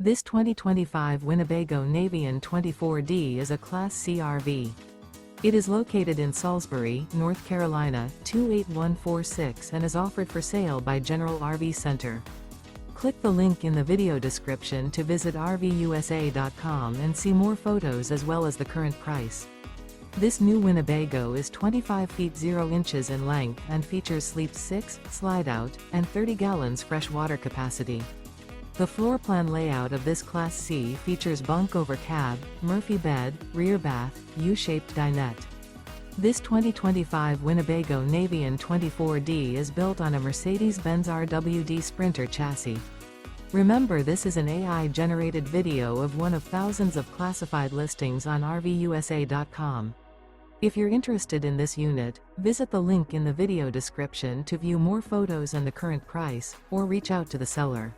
This 2025 Winnebago Navion 24D is a Class C RV. It is located in Salisbury, North Carolina, 28146 and is offered for sale by General RV Center. Click the link in the video description to visit RVUSA.com and see more photos as well as the current price. This new Winnebago is 25 feet 0 inches in length and features sleep 6, slide-out, and 30 gallons fresh water capacity. The floor plan layout of this Class C features bunk over cab, Murphy bed, rear bath, U-shaped dinette. This 2025 Winnebago Navion 24D is built on a Mercedes-Benz RWD Sprinter chassis. Remember, this is an AI-generated video of one of thousands of classified listings on RVUSA.com. If you're interested in this unit, visit the link in the video description to view more photos and the current price, or reach out to the seller.